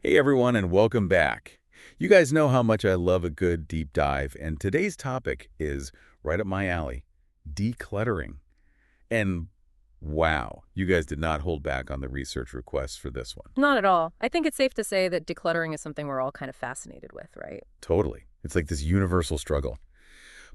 Hey everyone, and welcome back. You guys know how much I love a good deep dive, and today's topic is right up my alley, decluttering. And wow, you guys did not hold back on the research requests for this one. Not at all. I think it's safe to say that decluttering is something we're all kind of fascinated with, right? Totally. It's like this universal struggle.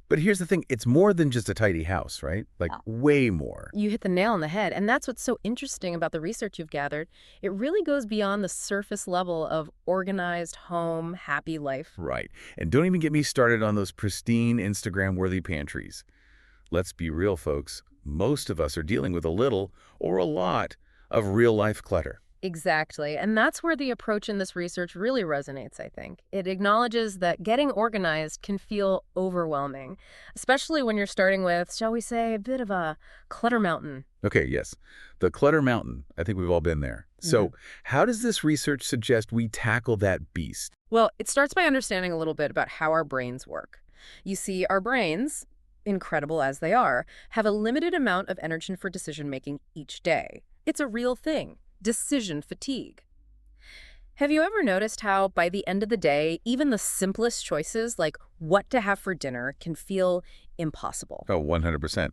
But here's the thing, it's more than just a tidy house, right? Like Yeah. way more. You hit the nail on the head, and that's what's so interesting about the research you've gathered. It really goes beyond the surface level of organized home, happy life. Right. And don't even get me started on those pristine Instagram-worthy pantries. Let's be real, folks. Most of us are dealing with a little or a lot of real-life clutter. Exactly. And that's where the approach in this research really resonates, I think. It acknowledges that getting organized can feel overwhelming, especially when you're starting with, shall we say, a bit of a clutter mountain. Okay, yes. The clutter mountain. I think we've all been there. So how does this research suggest we tackle that beast? Well, it starts by understanding a little bit about how our brains work. You see, our brains, incredible as they are, have a limited amount of energy for decision making each day. It's a real thing. Decision fatigue. Have you ever noticed how, by the end of the day, even the simplest choices, like what to have for dinner, can feel impossible? Oh, 100%.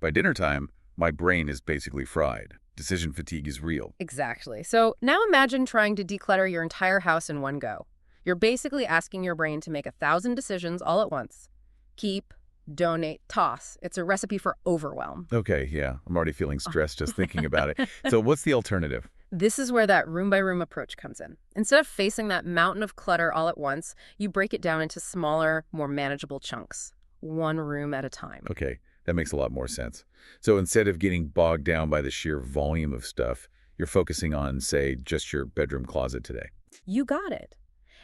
By dinner time, my brain is basically fried. Decision fatigue is real. Exactly. So now imagine trying to declutter your entire house in one go. You're basically asking your brain to make 1,000 decisions all at once. Keep, donate, toss. It's a recipe for overwhelm. Okay, yeah. I'm already feeling stressed just thinking about it. So what's the alternative? This is where that room-by-room approach comes in. Instead of facing that mountain of clutter all at once, you break it down into smaller, more manageable chunks, one room at a time. Okay, that makes a lot more sense. So instead of getting bogged down by the sheer volume of stuff, you're focusing on, say, just your bedroom closet today. You got it.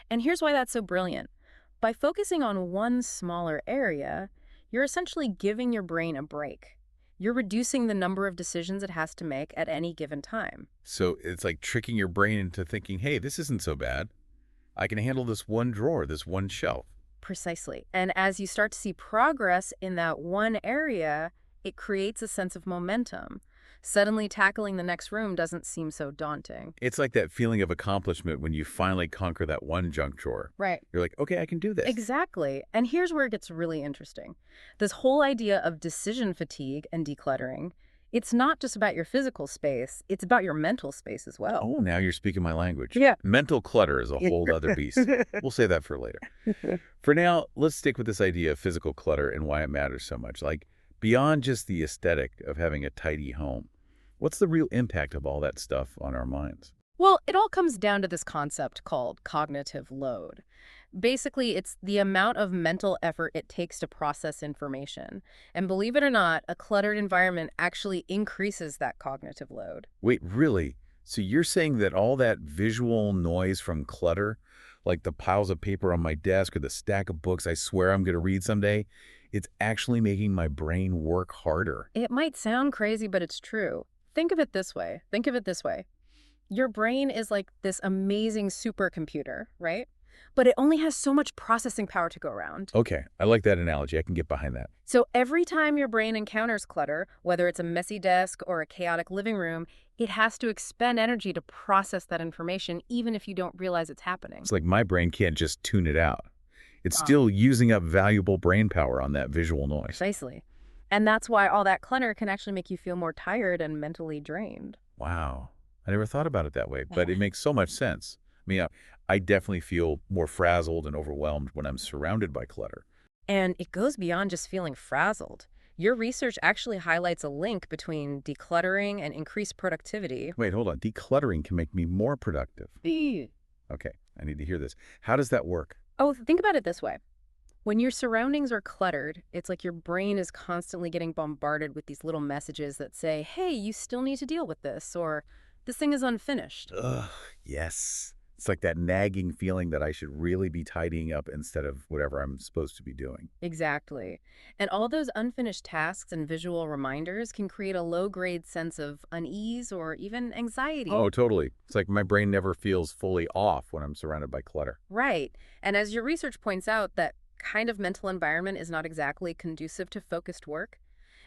And here's why that's so brilliant. By focusing on one smaller area, you're essentially giving your brain a break. You're reducing the number of decisions it has to make at any given time. So it's like tricking your brain into thinking, hey, this isn't so bad. I can handle this one drawer, this one shelf. Precisely. And as you start to see progress in that one area, it creates a sense of momentum. Suddenly tackling the next room doesn't seem so daunting. It's like that feeling of accomplishment when you finally conquer that one junk drawer. Right. You're like, okay, I can do this. Exactly. And here's where it gets really interesting. This whole idea of decision fatigue and decluttering, it's not just about your physical space, it's about your mental space as well. Oh, now you're speaking my language. Yeah. Mental clutter is a whole other beast. We'll save that for later. For now, let's stick with this idea of physical clutter and why it matters so much. Like, beyond just the aesthetic of having a tidy home, what's the real impact of all that stuff on our minds? Well, it all comes down to this concept called cognitive load. Basically, it's the amount of mental effort it takes to process information. And believe it or not, a cluttered environment actually increases that cognitive load. Wait, really? So you're saying that all that visual noise from clutter, like the piles of paper on my desk or the stack of books I swear I'm going to read someday, it's actually making my brain work harder? It might sound crazy, but it's true. Think of it this way. Think of it this way. Your brain is like this amazing supercomputer, right? But it only has so much processing power to go around. Okay, I like that analogy. I can get behind that. So every time your brain encounters clutter, whether it's a messy desk or a chaotic living room, it has to expend energy to process that information, even if you don't realize it's happening. It's like my brain can't just tune it out. It's Ah. still using up valuable brain power on that visual noise. Precisely. And that's why all that clutter can actually make you feel more tired and mentally drained. Wow. I never thought about it that way, but it makes so much sense. I mean, I definitely feel more frazzled and overwhelmed when I'm surrounded by clutter. And it goes beyond just feeling frazzled. Your research actually highlights a link between decluttering and increased productivity. Wait, hold on. Decluttering can make me more productive. Okay, I need to hear this. How does that work? Oh, think about it this way. When your surroundings are cluttered, it's like your brain is constantly getting bombarded with these little messages that say, hey, you still need to deal with this, or this thing is unfinished. Ugh, yes. It's like that nagging feeling that I should really be tidying up instead of whatever I'm supposed to be doing. Exactly. And all those unfinished tasks and visual reminders can create a low-grade sense of unease or even anxiety. Oh, totally. It's like my brain never feels fully off when I'm surrounded by clutter. Right. And as your research points out, that kind of mental environment is not exactly conducive to focused work.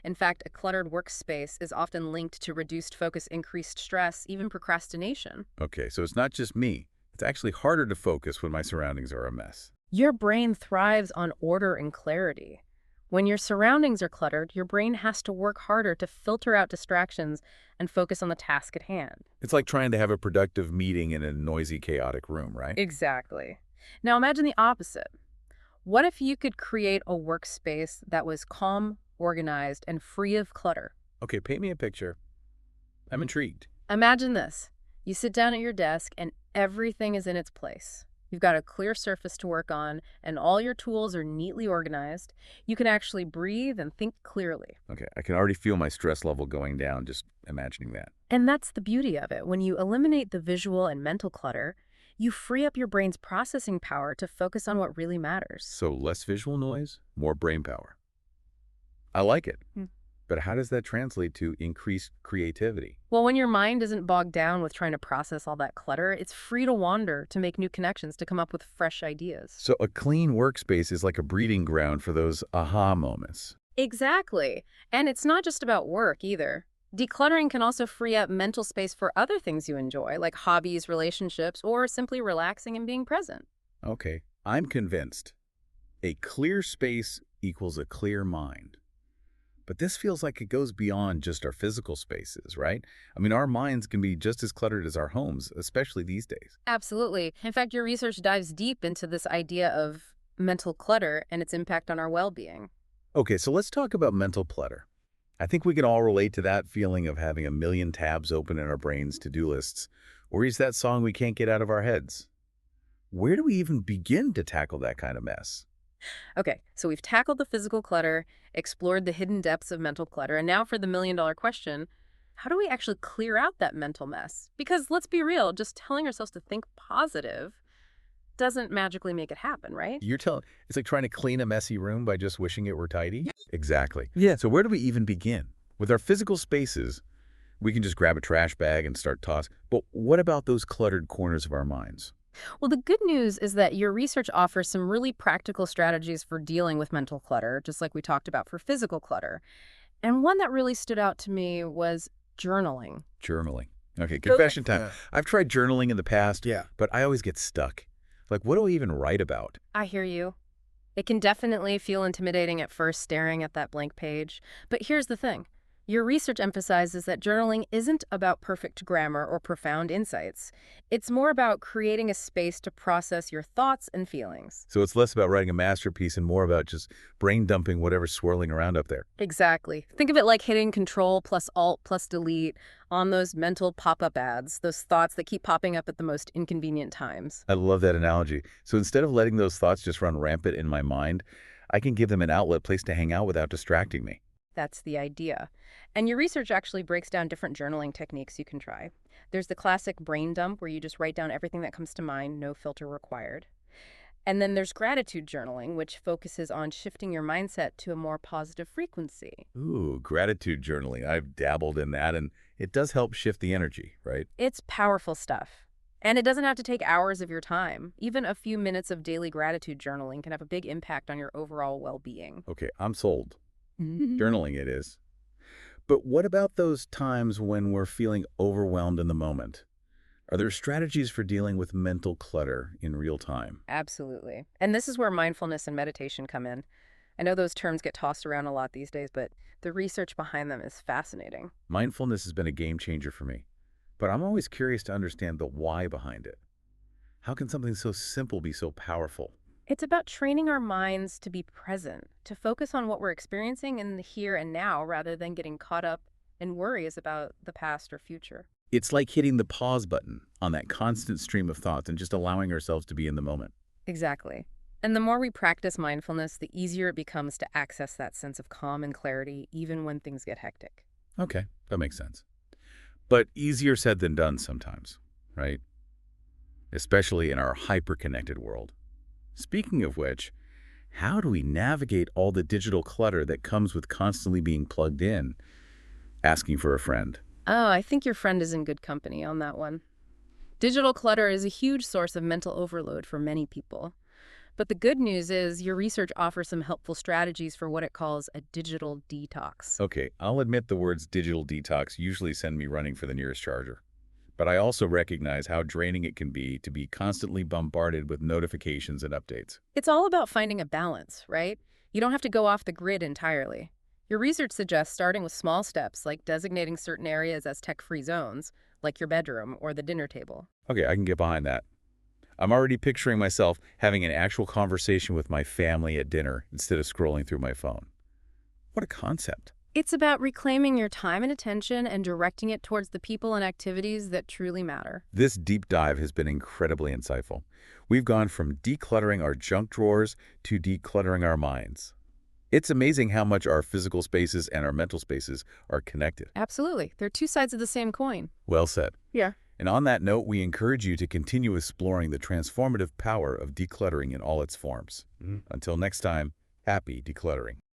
In fact, a cluttered workspace is often linked to reduced focus, increased stress, even procrastination. Okay, so it's not just me. It's actually harder to focus when my surroundings are a mess. Your brain thrives on order and clarity. When your surroundings are cluttered, your brain has to work harder to filter out distractions and focus on the task at hand. It's like trying to have a productive meeting in a noisy, chaotic room, right? Exactly. Now imagine the opposite. What if you could create a workspace that was calm, organized, and free of clutter? Okay, paint me a picture. I'm intrigued. Imagine this. You sit down at your desk and everything is in its place. You've got a clear surface to work on, and all your tools are neatly organized. You can actually breathe and think clearly. Okay, I can already feel my stress level going down just imagining that. And that's the beauty of it. When you eliminate the visual and mental clutter, you free up your brain's processing power to focus on what really matters. So less visual noise, more brain power. I like it. But how does that translate to increased creativity? Well, when your mind isn't bogged down with trying to process all that clutter, it's free to wander, to make new connections, to come up with fresh ideas. So a clean workspace is like a breeding ground for those aha moments. Exactly. And it's not just about work either. Decluttering can also free up mental space for other things you enjoy, like hobbies, relationships, or simply relaxing and being present. Okay, I'm convinced. A clear space equals a clear mind. But this feels like it goes beyond just our physical spaces, right? I mean, our minds can be just as cluttered as our homes, especially these days. Absolutely. In fact, your research dives deep into this idea of mental clutter and its impact on our well-being. Okay, so let's talk about mental clutter. I think we can all relate to that feeling of having a million tabs open in our brains' to-do lists, or is that song we can't get out of our heads. Where do we even begin to tackle that kind of mess? Okay, so we've tackled the physical clutter, explored the hidden depths of mental clutter, and now for the million-dollar question, how do we actually clear out that mental mess? Because let's be real, just telling ourselves to think positive doesn't magically make it happen, right? You're telling, it's like trying to clean a messy room by just wishing it were tidy? Exactly. Yeah. So where do we even begin? With our physical spaces, we can just grab a trash bag and start tossing. But what about those cluttered corners of our minds? Well, the good news is that your research offers some really practical strategies for dealing with mental clutter, just like we talked about for physical clutter. And one that really stood out to me was journaling. Journaling. Okay, confession time. I've tried journaling in the past, Yeah. but I always get stuck. Like, what do I even write about? I hear you. It can definitely feel intimidating at first staring at that blank page. But here's the thing. Your research emphasizes that journaling isn't about perfect grammar or profound insights. It's more about creating a space to process your thoughts and feelings. So it's less about writing a masterpiece and more about just brain dumping whatever's swirling around up there. Exactly. Think of it like hitting Control plus Alt plus Delete on those mental pop-up ads, those thoughts that keep popping up at the most inconvenient times. I love that analogy. So instead of letting those thoughts just run rampant in my mind, I can give them an outlet place to hang out without distracting me. That's the idea. And your research actually breaks down different journaling techniques you can try. There's the classic brain dump where you just write down everything that comes to mind, no filter required. And then there's gratitude journaling, which focuses on shifting your mindset to a more positive frequency. Ooh, gratitude journaling. I've dabbled in that, and it does help shift the energy, right? It's powerful stuff. And it doesn't have to take hours of your time. Even a few minutes of daily gratitude journaling can have a big impact on your overall well-being. Okay, I'm sold. Journaling it is. But what about those times when we're feeling overwhelmed in the moment? Are there strategies for dealing with mental clutter in real time? Absolutely. And this is where mindfulness and meditation come in. I know those terms get tossed around a lot these days, but the research behind them is fascinating. Mindfulness has been a game changer for me, but I'm always curious to understand the why behind it. How can something so simple be so powerful? It's about training our minds to be present, to focus on what we're experiencing in the here and now rather than getting caught up in worries about the past or future. It's like hitting the pause button on that constant stream of thoughts and just allowing ourselves to be in the moment. Exactly. And the more we practice mindfulness, the easier it becomes to access that sense of calm and clarity, even when things get hectic. Okay, that makes sense. But easier said than done sometimes, right? Especially in our hyper-connected world. Speaking of which, how do we navigate all the digital clutter that comes with constantly being plugged in, asking for a friend? Oh, I think your friend is in good company on that one. Digital clutter is a huge source of mental overload for many people. But the good news is your research offers some helpful strategies for what it calls a digital detox. Okay, I'll admit the words digital detox usually send me running for the nearest charger. But I also recognize how draining it can be to be constantly bombarded with notifications and updates. It's all about finding a balance, right? You don't have to go off the grid entirely. Your research suggests starting with small steps like designating certain areas as tech-free zones, like your bedroom or the dinner table. Okay, I can get behind that. I'm already picturing myself having an actual conversation with my family at dinner instead of scrolling through my phone. What a concept. It's about reclaiming your time and attention and directing it towards the people and activities that truly matter. This deep dive has been incredibly insightful. We've gone from decluttering our junk drawers to decluttering our minds. It's amazing how much our physical spaces and our mental spaces are connected. Absolutely. They're two sides of the same coin. Well said. Yeah. And on that note, we encourage you to continue exploring the transformative power of decluttering in all its forms. Until next time, happy decluttering.